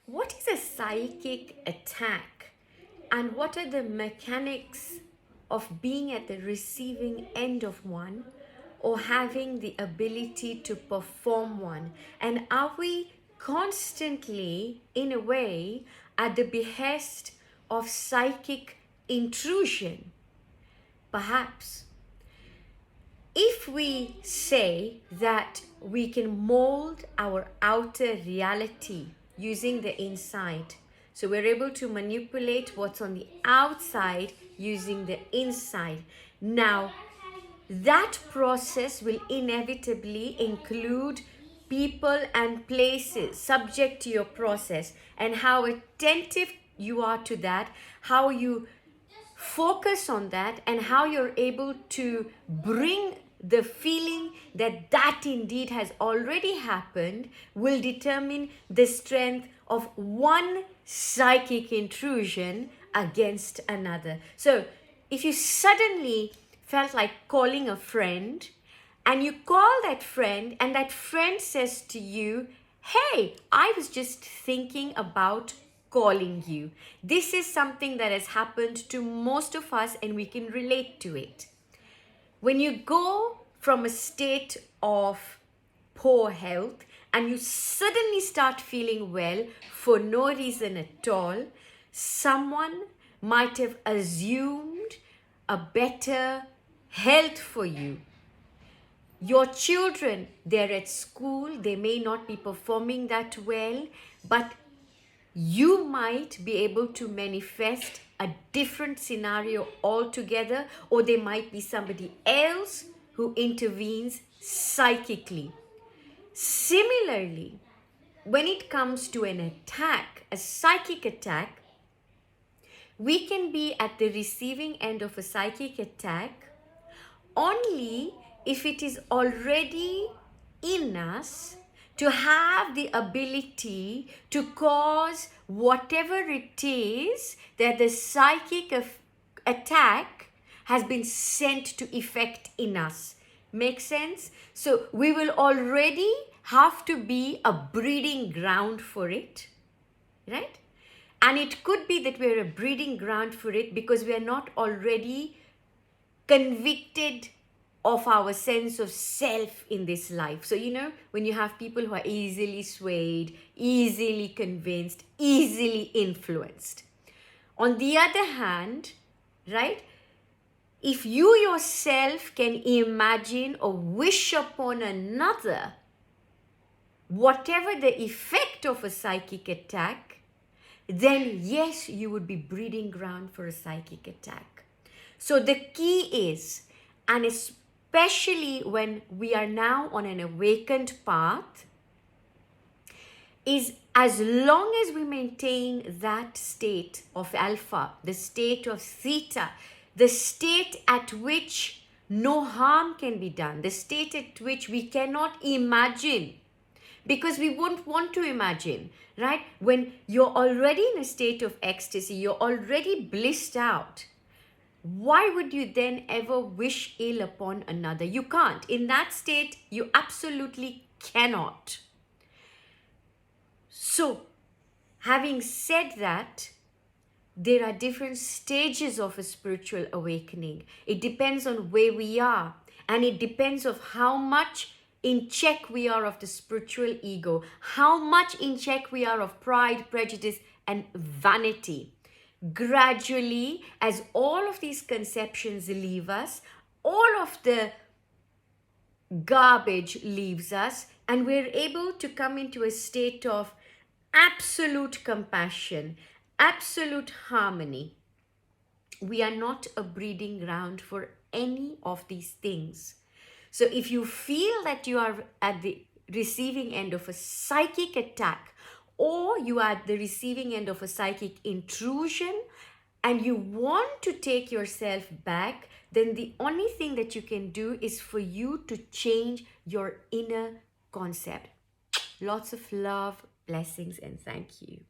What is a psychic attack? And what are the mechanics of being at the receiving end of one or having the ability to perform one? And are we constantly, in a way, at the behest of psychic intrusion? Perhaps. If we say that we can mold our outer reality using the inside, so we're able to manipulate what's on the outside using the inside. Now, that process will inevitably include people and places subject to your process, and how attentive you are to that, how you focus on that, and how you're able to bring the feeling that that indeed has already happened will determine the strength of one psychic intrusion against another. So if you suddenly felt like calling a friend, and you call that friend, and that friend says to you, "Hey, I was just thinking about calling you." This is something that has happened to most of us, and we can relate to it. When you go from a state of poor health and you suddenly start feeling well for no reason at all, someone might have assumed a better health for you. Your children, they're at school, they may not be performing that well, but you might be able to manifest a different scenario altogether, or there might be somebody else who intervenes psychically. Similarly, when it comes to an attack, a psychic attack, we can be at the receiving end of a psychic attack only if it is already in us to have the ability to cause whatever it is that the psychic attack has been sent to effect in us. Make sense? So we will already have to be a breeding ground for it, right? And it could be that we're a breeding ground for it because we are not already convicted of our sense of self in this life. So, when you have people who are easily swayed, easily convinced, easily influenced. On the other hand, right, if you yourself can imagine or wish upon another, whatever the effect of a psychic attack, then yes, you would be breeding ground for a psychic attack. So the key is, and especially when we are now on an awakened path, is as long as we maintain that state of alpha, the state of theta, the state at which no harm can be done, the state at which we cannot imagine, because we won't want to imagine, right? When you're already in a state of ecstasy, you're already blissed out, why would you then ever wish ill upon another? You can't. In that state, you absolutely cannot. So, having said that, there are different stages of a spiritual awakening. It depends on where we are, and it depends on how much in check we are of the spiritual ego, how much in check we are of pride, prejudice, and vanity. Gradually, as all of these conceptions leave us, all of the garbage leaves us, and we're able to come into a state of absolute compassion, absolute harmony. We are not a breeding ground for any of these things. So if you feel that you are at the receiving end of a psychic attack, or you are at the receiving end of a psychic intrusion, and you want to take yourself back, then the only thing that you can do is for you to change your inner concept. Lots of love, blessings, and thank you.